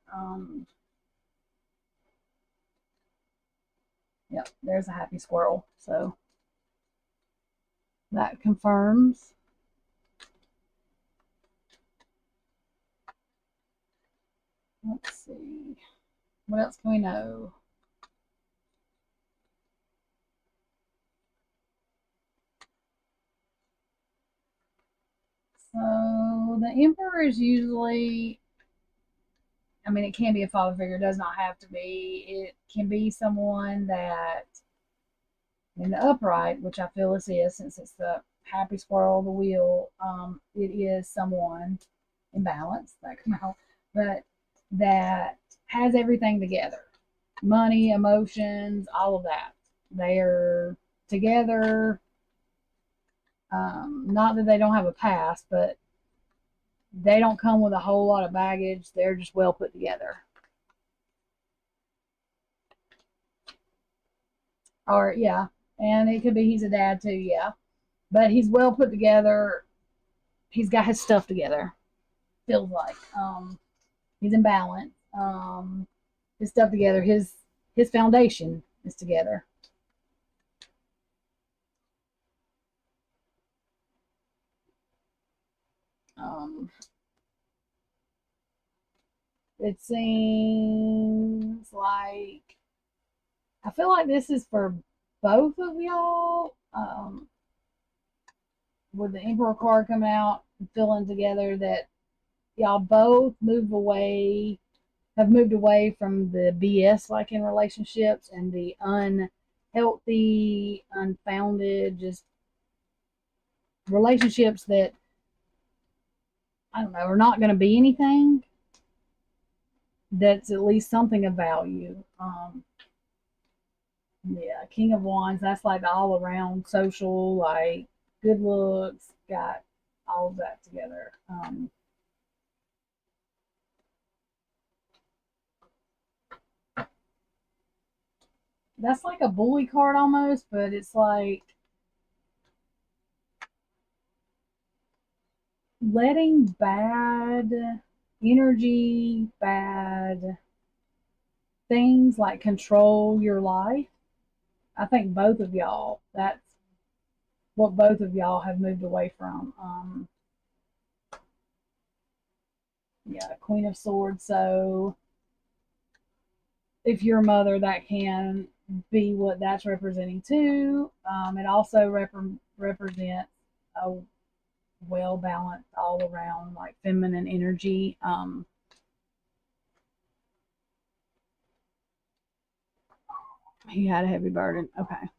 [SPEAKER 1] Yep, there's a happy squirrel. So that confirms. Let's see. What else can we know? So the emperor is usually, I mean, it can be a father figure. It does not have to be. It can be someone that, in the upright, which I feel this is, since it's the happy squirrel, the wheel, it is someone in balance, that come out, but that has everything together: money, emotions, all of that. They're together. Not that they don't have a past, but they don't come with a whole lot of baggage. They're just well put together. Or, yeah, and it could be he's a dad too, yeah. But he's well put together. He's got his stuff together, feels like. He's in balance. His stuff together. His foundation is together. Um, it seems like I feel like this is for both of y'all. With the Emperor card coming out and filling together, that y'all both have moved away from the BS, like in relationships, and the unhealthy, unfounded, just relationships that, I don't know, are not going to be anything. That's at least something of value. Yeah, King of Wands, that's like the all around social, like good looks, got all of that together. That's like a bully card almost, but it's like letting bad energy, bad things like control your life. I think both of y'all, that's what both of y'all have moved away from. Yeah, Queen of Swords. So if you're a mother, that can be what that's representing too. It also represents a well balanced, all around, like feminine energy. He had a heavy burden. Okay.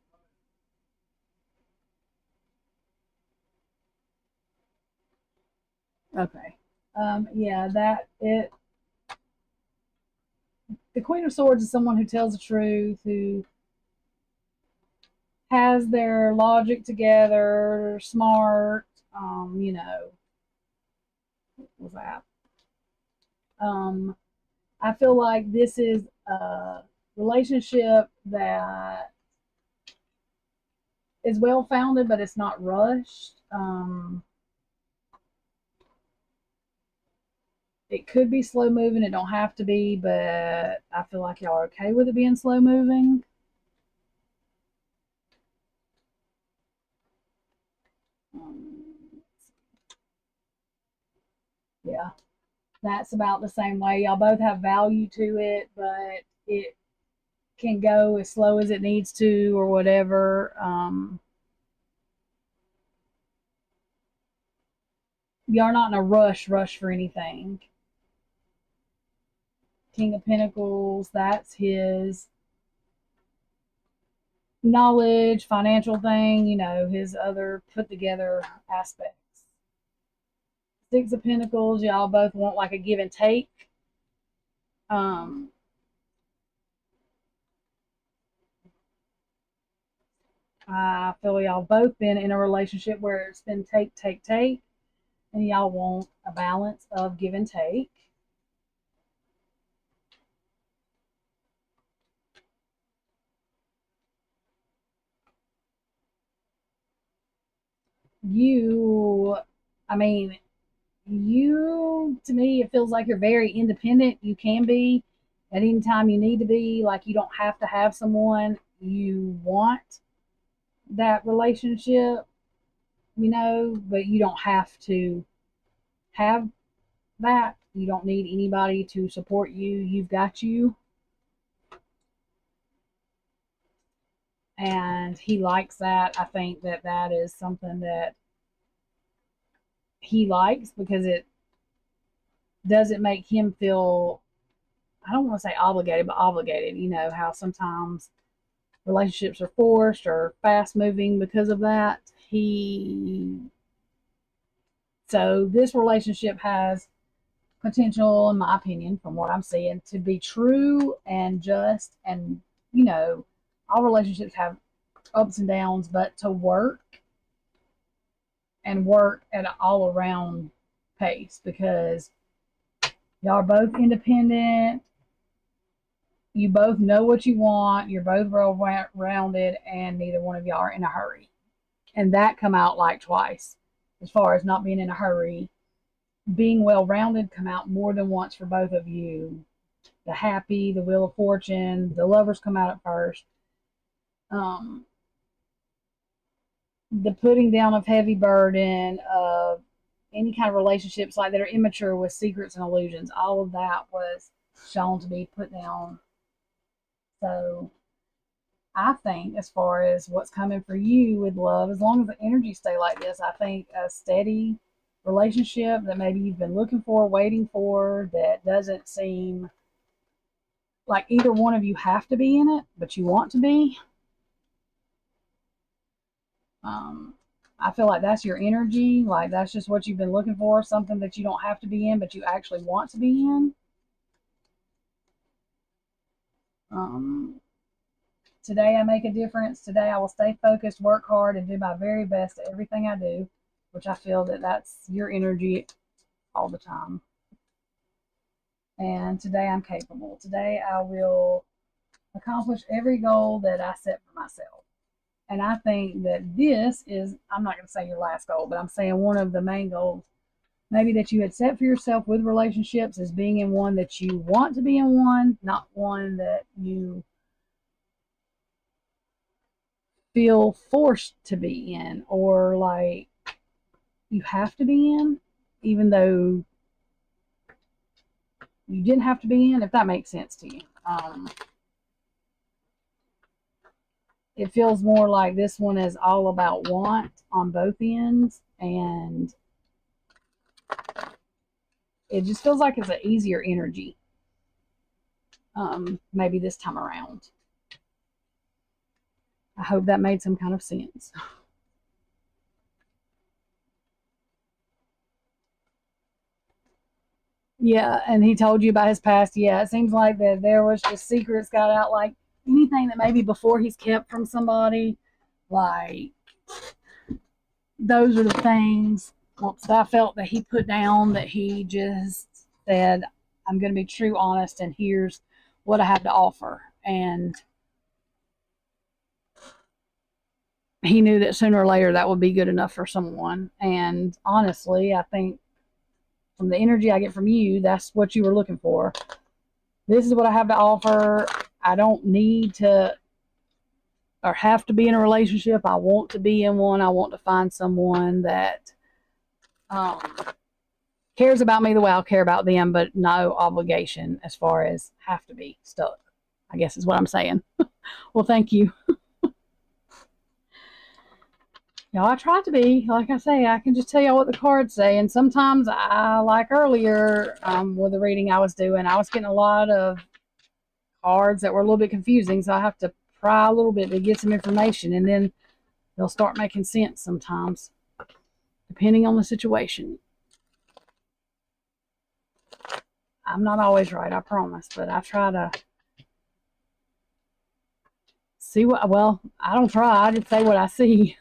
[SPEAKER 1] Okay. Yeah, that it. The Queen of Swords is someone who tells the truth, who has their logic together, smart. You know, what was that? Um, I feel like this is a relationship that is well founded, but it's not rushed. It could be slow moving. It don't have to be, but I feel like y'all are okay with it being slow moving. Um, yeah, that's about the same way. Y'all both have value to it, but it can go as slow as it needs to, or whatever. Y'all are not in a rush for anything. King of Pentacles, that's his knowledge, financial thing, you know, his other put together aspects. Six of Pentacles, y'all both want like a give and take. Um, I feel y'all both been in a relationship where it's been take, take, take, and y'all want a balance of give and take. You, I mean, you, to me, it feels like you're very independent. You can be at any time you need to be. Like, you don't have to have someone. You want that relationship, you know, but you don't have to have that. You don't need anybody to support you. You've got you. And he likes that. I think that that is something that he likes because it doesn't make him feel, I don't want to say obligated, but obligated. You know, how sometimes relationships are forced or fast moving because of that. So this relationship has potential, in my opinion, from what I'm seeing, to be true and just, and you know, all relationships have ups and downs, but to work and work at an all around pace because y'all are both independent. You both know what you want. You're both well rounded, and neither one of y'all are in a hurry. And that come out like twice, as far as not being in a hurry. Being well rounded come out more than once for both of you. The happy, the wheel of fortune, the lovers come out at first. Um, the putting down of heavy burden of any kind of relationships like that are immature with secrets and illusions, all of that was shown to be put down. So I think as far as what's coming for you with love, as long as the energy stay like this, I think a steady relationship that maybe you've been looking for, waiting for, that doesn't seem like either one of you have to be in it, but you want to be. Um, I feel like that's your energy. Like that's just what you've been looking for, something that you don't have to be in, but you actually want to be in. Um, Today I make a difference. Today I will stay focused, work hard, and do my very best at everything I do, which I feel that that's your energy all the time. And today I'm capable. Today I will accomplish every goal that I set for myself. And I think that this is, I'm not going to say your last goal, but I'm saying one of the main goals maybe that you had set for yourself with relationships is being in one that you want to be in one, not one that you feel forced to be in or like you have to be in, even though you didn't have to be in, if that makes sense to you. It feels more like this one is all about want on both ends, and it just feels like it's an easier energy, maybe this time around. I hope that made some kind of sense. Yeah, and he told you about his past. Yeah, it seems like that there was just secrets got out, like anything that maybe before he's kept from somebody, like those are the things that I felt that he put down, that he just said, I'm going to be true, honest, and here's what I have to offer. And he knew that sooner or later that would be good enough for someone. And honestly, I think from the energy I get from you, that's what you were looking for. This is what I have to offer. I don't need to or have to be in a relationship. I want to be in one. I want to find someone that um, cares about me the way I'll care about them, but no obligation as far as have to be stuck, I guess is what I'm saying. Well, thank you. Y'all, I try to be. Like I say, I can just tell y'all what the cards say. And sometimes I, like earlier with the reading I was doing, I was getting a lot of cards that were a little bit confusing. So I have to pry a little bit to get some information, and then they'll start making sense sometimes, depending on the situation. I'm not always right, I promise, but I try to see what, well, I don't try, I just say what I see.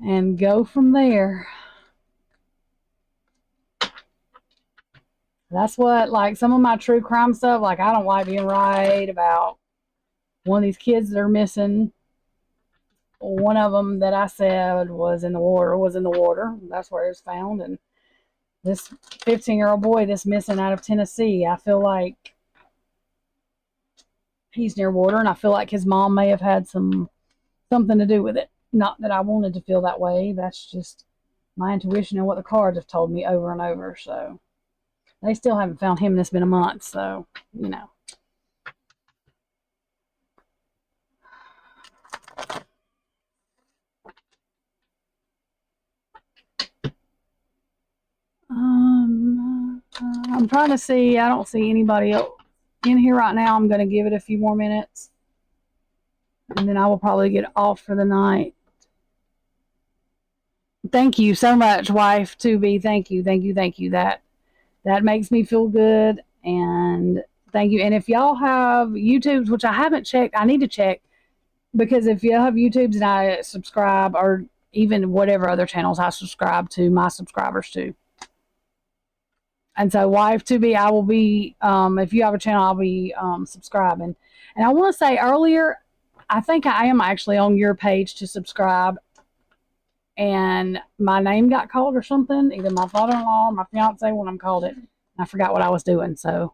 [SPEAKER 1] And go from there. That's what, like, some of my true crime stuff, like, I don't like being right about one of these kids that are missing. One of them that I said was in the water. That's where it was found. And this 15-year-old boy that's missing out of Tennessee, I feel like he's near water, and I feel like his mom may have had something to do with it. Not that I wanted to feel that way. That's just my intuition and what the cards have told me over and over. So they still haven't found him, and it's been a month. So, you know. I'm trying to see. I don't see anybody else in here right now. I'm going to give it a few more minutes, and then I will probably get off for the night. Thank you so much, wife to be. Thank you. That makes me feel good, and thank you. And if y'all have YouTubes, which I haven't checked, I need to check, because if you have YouTubes and I subscribe, or even whatever other channels I subscribe to, my subscribers to. And so, wife to be, I will be, if you have a channel, I'll be subscribing. And I want to say earlier, I think I am actually on your page to subscribe, and my name got called or something, either my father-in-law or my fiance, when I'm called it. I forgot what I was doing, so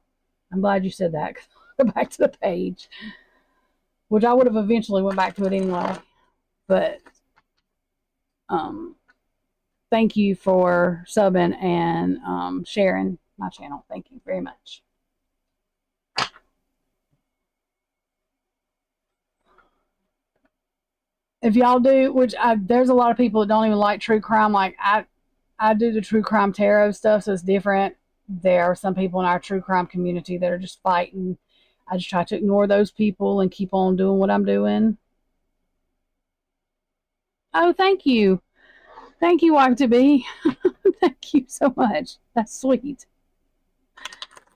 [SPEAKER 1] I'm glad you said that. Go back to the page, which I would have eventually went back to it anyway. But thank you for subbing and sharing my channel. Thank you very much. If y'all do, which there's a lot of people that don't even like true crime. Like I do the true crime tarot stuff, so it's different. There are some people in our true crime community that are just fighting. I just try to ignore those people and keep on doing what I'm doing. Oh, thank you. Thank you, wife to be. Thank you so much. That's sweet.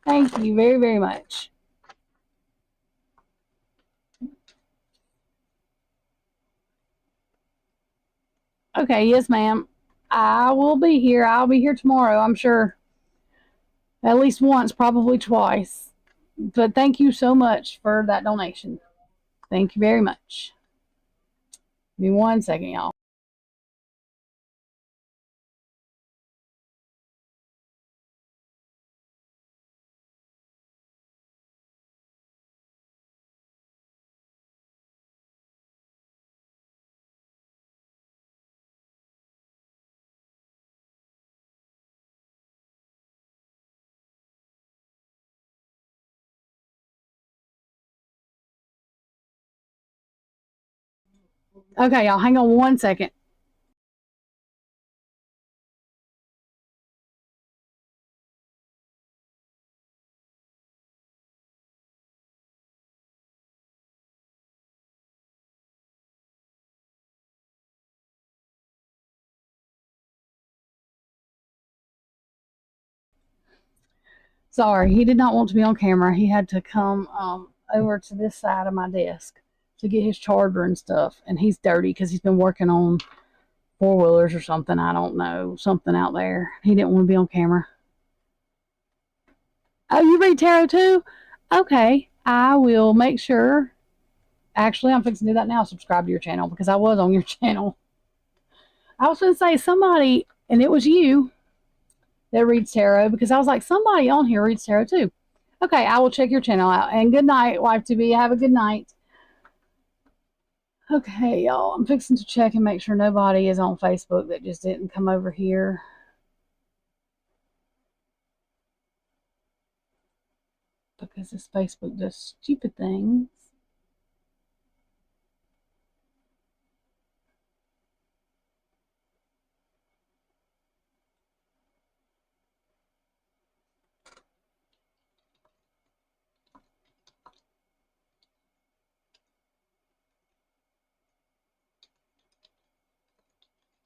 [SPEAKER 1] Thank you very, very much. Okay, yes, ma'am. I will be here. I'll be here tomorrow, I'm sure. At least once, probably twice. But thank you so much for that donation. Thank you very much. Give me 1 second, y'all. Okay, y'all, hang on 1 second. Sorry, he did not want to be on camera. He had to come over to this side of my desk to get his charger and stuff. And he's dirty because he's been working on four-wheelers or something. I don't know. Something out there. He didn't want to be on camera. Oh, you read tarot too? Okay. I will make sure. Actually, I'm fixing to do that now. Subscribe to your channel, because I was on your channel. I was going to say somebody, and it was you, that reads tarot, because I was like, somebody on here reads tarot too. Okay, I will check your channel out. And good night, wife to be. Have a good night. Okay, y'all. I'm fixing to check and make sure nobody is on Facebook that just didn't come over here. Because this Facebook does stupid things.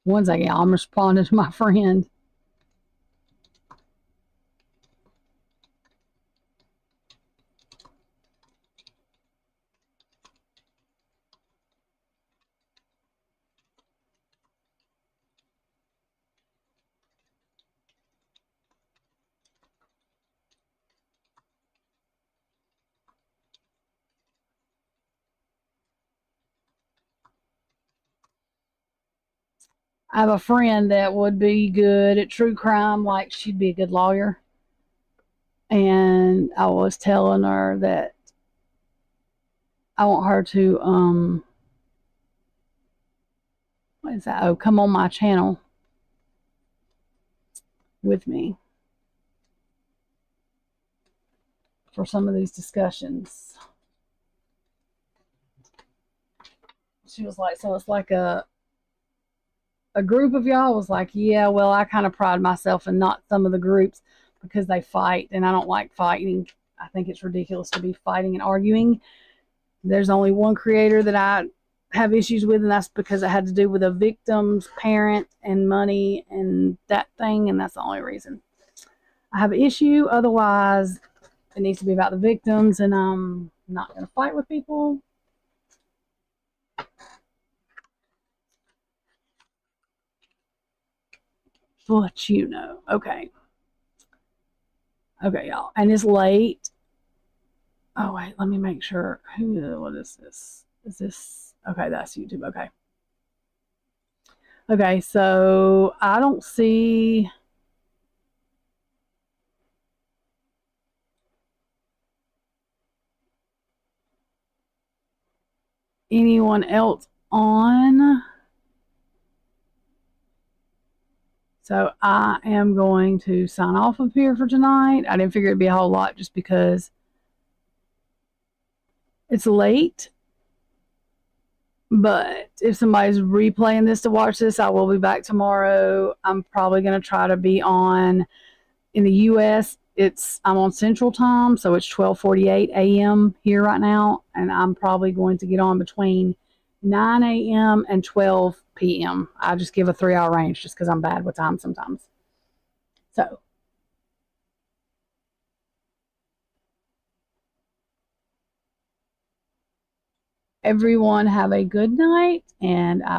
[SPEAKER 1] One second, I'm responding to my friend. I have a friend that would be good at true crime, like she'd be a good lawyer. And I was telling her that I want her to what is that? Oh, come on my channel with me for some of these discussions. She was like, so it's like a group of y'all was like, yeah, well, I kind of pride myself in not some of the groups because they fight, and I don't like fighting. I think it's ridiculous to be fighting and arguing. There's only one creator that I have issues with, and that's because it had to do with a victim's parent and money and that thing, and that's the only reason I have an issue. Otherwise, it needs to be about the victims, and I'm not going to fight with people. But you know, okay. Okay, y'all. And it's late. Oh, wait, let me make sure. What is this? Is this. Okay, that's YouTube. Okay. Okay, so I don't see anyone else on. So I am going to sign off of here for tonight. I didn't figure it'd be a whole lot just because it's late. But if somebody's replaying this to watch this, I will be back tomorrow. I'm probably going to try to be on in the US. I'm on Central Time, so it's 12:48 a.m. here right now, and I'm probably going to get on between 9 a.m. and 12 p.m. I just give a 3-hour range just because I'm bad with time sometimes. So everyone have a good night, and I